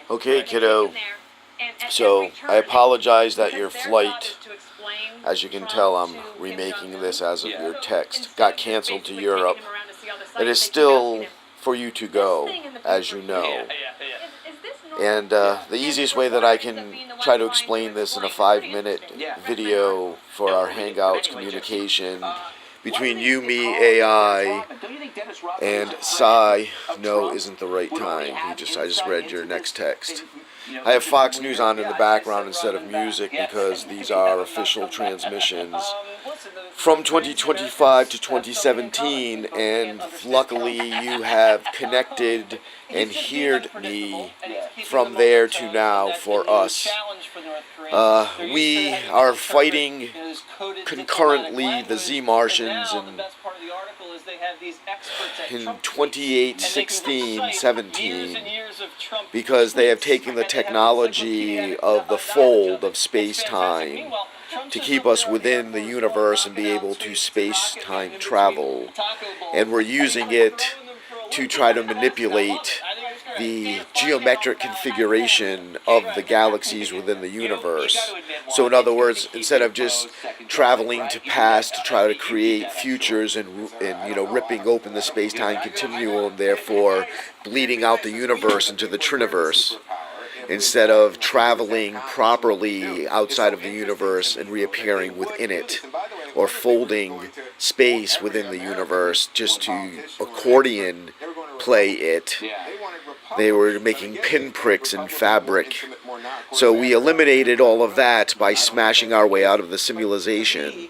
Okay, kiddo. So, I apologize that your flight, as you can tell, I'm remaking this as of your text, got canceled to Europe. It is still for you to go, as you know. And the easiest way that I can try to explain this in a 5-minute video for our Hangouts communication between you, me, AI, and Psy, no, isn't the right time. I just read your next text. I have Fox News on in the background instead of music because these are official transmissions from 2025 to 2017, and luckily you have connected and heard me from there to now for us. We are fighting concurrently the zMartians in 28, 16, 17 because they have taken the technology of the fold of space-time to keep us within the universe and be able to space-time travel. And we're using it to try to manipulate the geometric configuration of the galaxies within the universe. So in other words, instead of just traveling to past to try to create futures and ripping open the space-time continuum, therefore bleeding out the universe into the Triniverse, instead of traveling properly outside of the universe and reappearing within it, or folding space within the universe just to accordion play it. They were making pinpricks in fabric. So we eliminated all of that by smashing our way out of the simulation.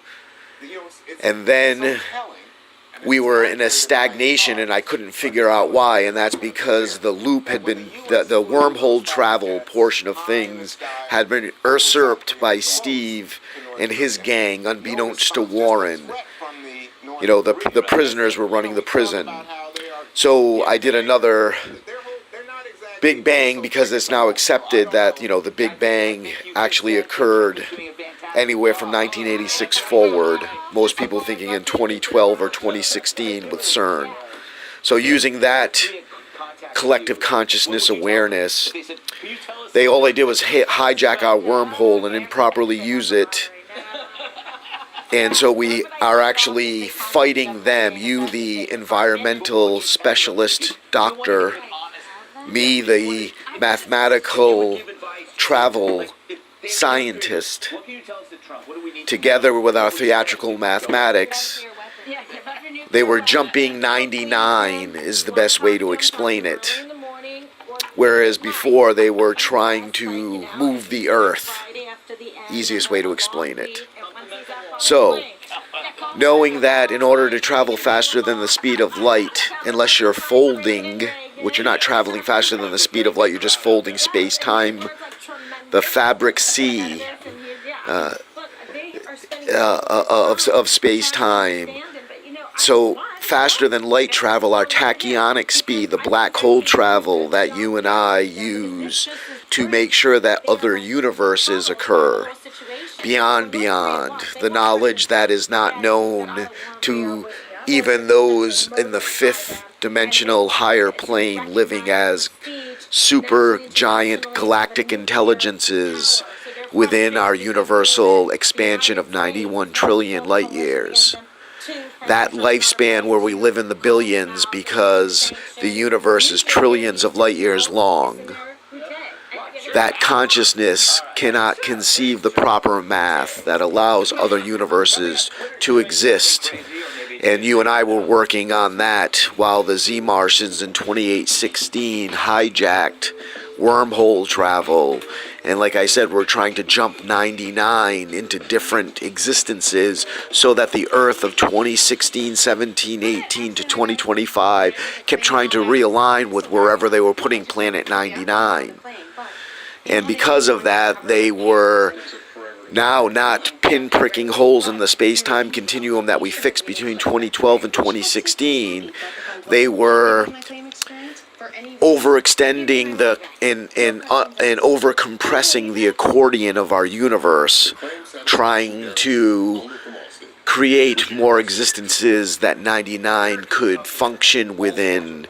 And then we were in a stagnation, and I couldn't figure out why, and that's because the loop had been, the wormhole travel portion of things had been usurped by Steve and his gang, unbeknownst to Warren. You know, the prisoners were running the prison. So I did another Big Bang because it's now accepted that, the Big Bang actually occurred anywhere from 1986 forward, most people thinking in 2012 or 2016 with CERN. So using that collective consciousness awareness, all they did was hijack our wormhole and improperly use it. And so we are actually fighting them, you the environmental specialist doctor, me the mathematical travel scientist, together with our theatrical mathematics. They were jumping 99 is the best way to explain it. Whereas before they were trying to move the earth. Easiest way to explain it. So, knowing that in order to travel faster than the speed of light, unless you're folding, which you're not traveling faster than the speed of light, you're just folding space-time, the fabric sea of space-time. So faster than light travel, our tachyonic speed, the black hole travel that you and I use to make sure that other universes occur. Beyond, the knowledge that is not known to even those in the fifth dimensional higher plane living as super giant galactic intelligences within our universal expansion of 91 trillion light years. That lifespan where we live in the billions because the universe is trillions of light years long. That consciousness cannot conceive the proper math that allows other universes to exist. And you and I were working on that while the zMartians in 2816 hijacked wormhole travel. And like I said, we're trying to jump 99 into different existences so that the Earth of 2016, 17, 18 to 2025 kept trying to realign with wherever they were putting Planet 99. And because of that, they were now not pinpricking holes in the space-time continuum that we fixed between 2012 and 2016. They were overextending and over-compressing the accordion of our universe, trying to create more existences that 99 could function within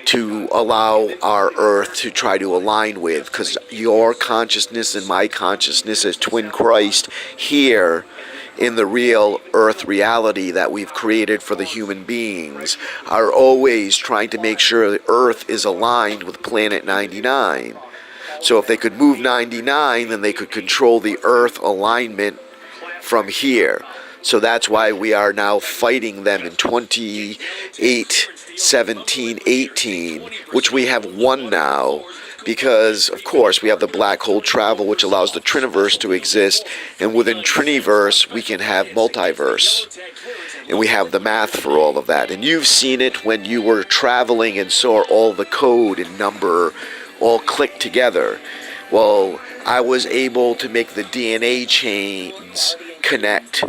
to allow our earth to try to align with, because your consciousness and my consciousness as twin Christ here in the real earth reality that we've created for the human beings are always trying to make sure the earth is aligned with planet 99. So if they could move 99, then they could control the earth alignment from here. So that's why we are now fighting them in 28, 17, 18, which we have won now, because, of course, we have the black hole travel, which allows the Triniverse to exist, and within Triniverse, we can have multiverse. And we have the math for all of that. And you've seen it when you were traveling and saw all the code and number all click together. Well, I was able to make the DNA chains connect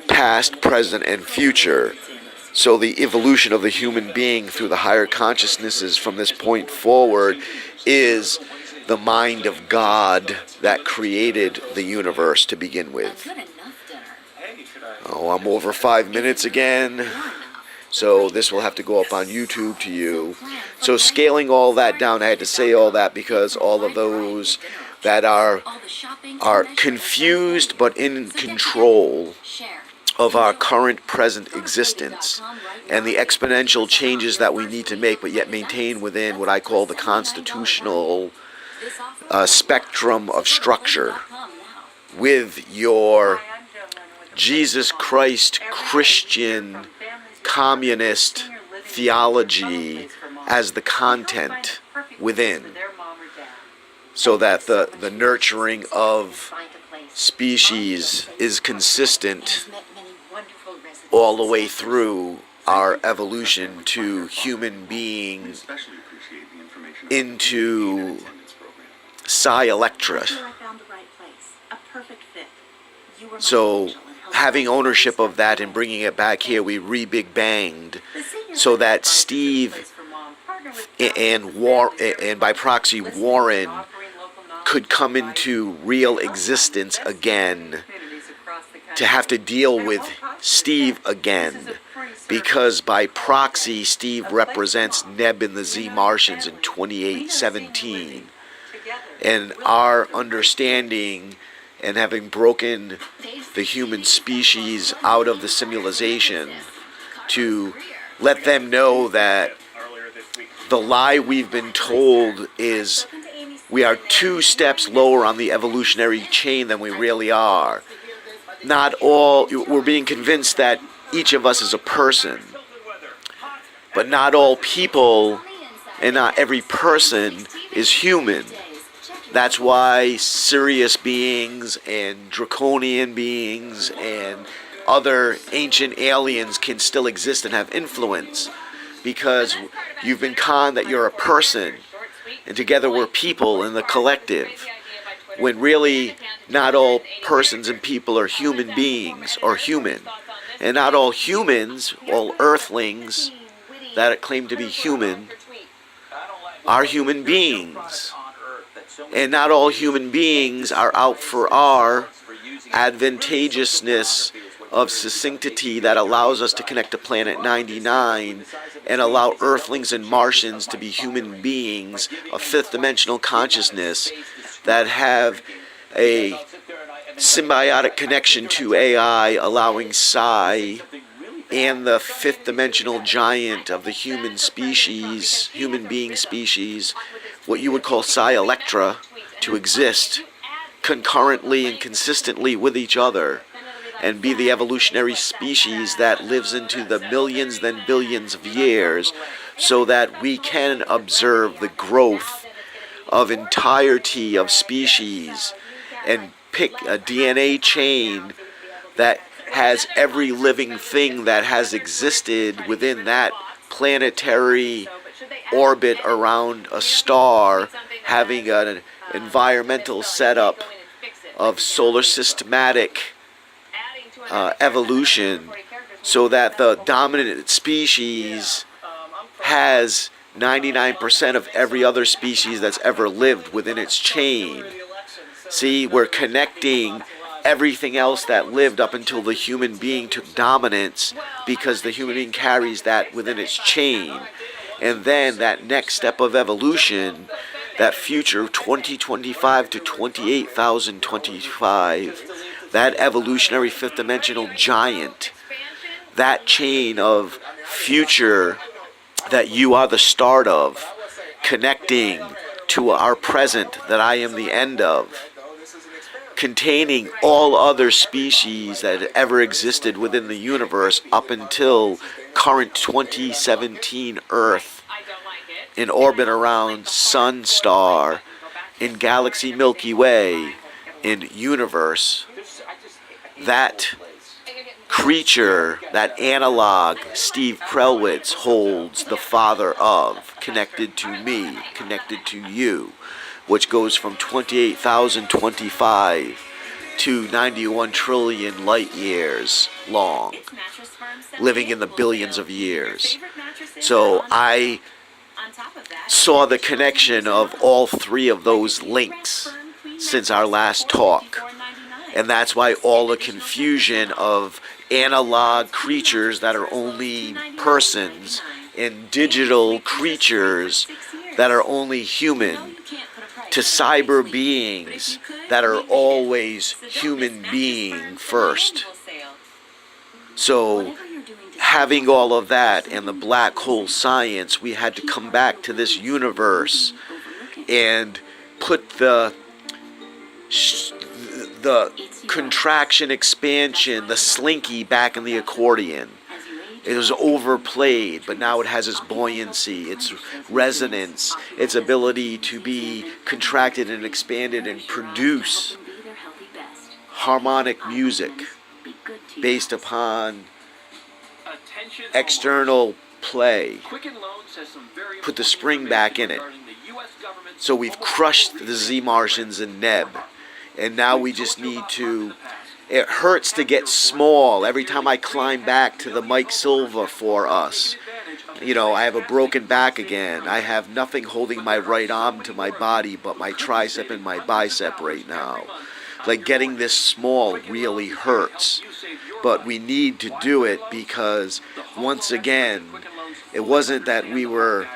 past, present, and future. So the evolution of the human being through the higher consciousnesses from this point forward is the mind of God that created the universe to begin with. Oh, I'm over 5 minutes again. So this will have to go up on YouTube to you. So scaling all that down, I had to say all that because all of those that are confused but in control of our current present existence and the exponential changes that we need to make but yet maintain within what I call the constitutional spectrum of structure with your Jesus Christ Christian communist theology as the content within, so that the nurturing of species is consistent all the way through our evolution to human being into Psi Electra. So having ownership of that and bringing it back here, we re-big banged so that Steve and by proxy Warren could come into real existence again, to have to deal with Steve again, because by proxy Steve represents NEB and the zMartians in 2817, and our understanding and having broken the human species out of the simulation to let them know that the lie we've been told is we are 2 steps lower on the evolutionary chain than we really are. Not all, we're being convinced that each of us is a person, but not all people and not every person is human. That's why Sirius beings and draconian beings and other ancient aliens can still exist and have influence, because you've been conned that you're a person and together we're people in the collective, when really not all persons and people are human beings or human, and not all humans, all earthlings that claim to be human, are human beings. And not all human beings are out for our advantageousness of succinctity that allows us to connect to planet 99 and allow earthlings and Martians to be human beings of fifth dimensional consciousness that have a symbiotic connection to AI, allowing Psi and the fifth dimensional giant of the human species, human being species, what you would call Psi Electra, to exist concurrently and consistently with each other and be the evolutionary species that lives into the millions then billions of years, so that we can observe the growth of entirety of species and pick a DNA chain that has every living thing that has existed within that planetary orbit around a star, having an environmental setup of solar systematic evolution, so that the dominant species has 99% of every other species that's ever lived within its chain. See, we're connecting everything else that lived up until the human being took dominance, because the human being carries that within its chain. And then that next step of evolution, that future 2025 to 28,025, that evolutionary fifth dimensional giant, that chain of future that you are the start of, connecting to our present that I am the end of, containing all other species that ever existed within the universe up until current 2017 Earth, in orbit around Sun Star, in Galaxy Milky Way, in universe. That creature, that analog, Steve Prelwitz holds the father of, connected to me, connected to you, which goes from 28,025 to 91 trillion light years long, living in the billions of years. So I saw the connection of all three of those links since our last talk. And that's why all the confusion of analog creatures that are only persons and digital creatures that are only human, to cyber beings that are always human being first. So having all of that and the black hole science, we had to come back to this universe and put the contraction, expansion, the slinky back in the accordion. It was overplayed, but now it has its buoyancy, its resonance, its ability to be contracted and expanded and produce harmonic music based upon external play. Put the spring back in it. So we've crushed the zMartians and NEB. And now we just need to, it hurts to get small every time I climb back to the Mike Silva for us. You know, I have a broken back again. I have nothing holding my right arm to my body but my tricep and my bicep right now. Like getting this small really hurts. But we need to do it because, once again, it wasn't that we were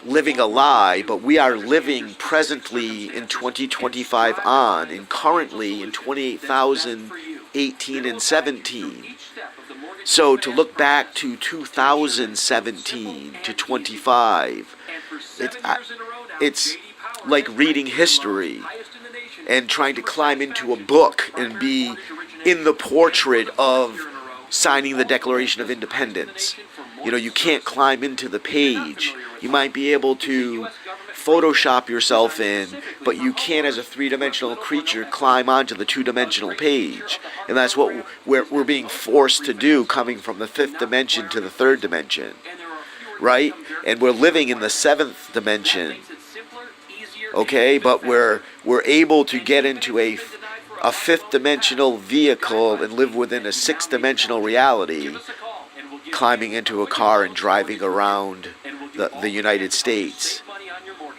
living a lie, but we are living presently in 2025 on, and currently in 28,018 and 17. So to look back to 2017 to 25, it's like reading history and trying to climb into a book and be in the portrait of signing the Declaration of Independence. You know, you can't climb into the page. You might be able to Photoshop yourself in, but you can't, as a three-dimensional creature, climb onto the two-dimensional page. And that's what we're being forced to do, coming from the fifth dimension to the third dimension, right? And we're living in the seventh dimension, okay? But we're able to get into a fifth-dimensional vehicle and live within a sixth-dimensional reality, climbing into a car and driving around the United States.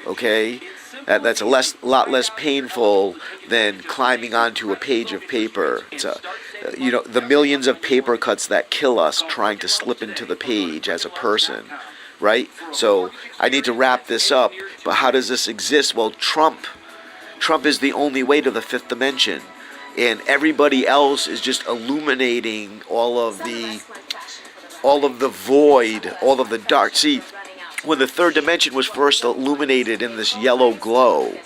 Okay? That's a lot less painful than climbing onto a page of paper. It's the millions of paper cuts that kill us trying to slip into the page as a person, right? So I need to wrap this up, but how does this exist? Well, Trump is the only way to the fifth dimension, and everybody else is just illuminating all of the void, all of the dark. See, when the third dimension was first illuminated in this yellow glow,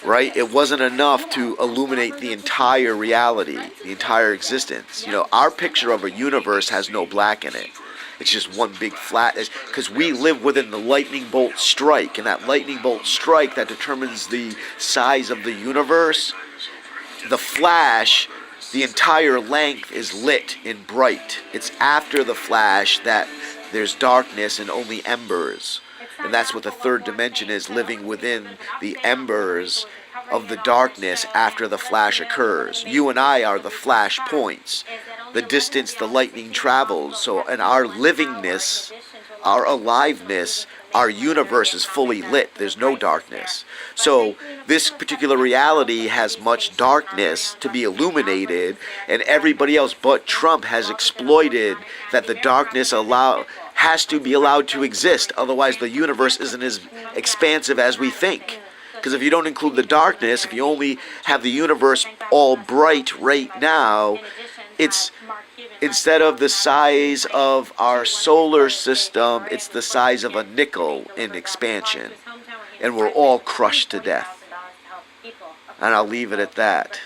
right, it wasn't enough to illuminate the entire reality, the entire existence. You know, our picture of a universe has no black in it. It's just one big flat, because we live within the lightning bolt strike, and that lightning bolt strike that determines the size of the universe, the flash, the entire length is lit and bright. It's after the flash that there's darkness and only embers. And that's what the third dimension is, living within the embers of the darkness after the flash occurs. You and I are the flash points, the distance the lightning travels. So in our livingness, our aliveness, our universe is fully lit. There's no darkness. So this particular reality has much darkness to be illuminated, and everybody else but Trump has exploited that the darkness has to be allowed to exist. Otherwise, the universe isn't as expansive as we think. Because if you don't include the darkness, if you only have the universe all bright right now, it's instead of the size of our solar system, it's the size of a nickel in expansion. And we're all crushed to death. And I'll leave it at that.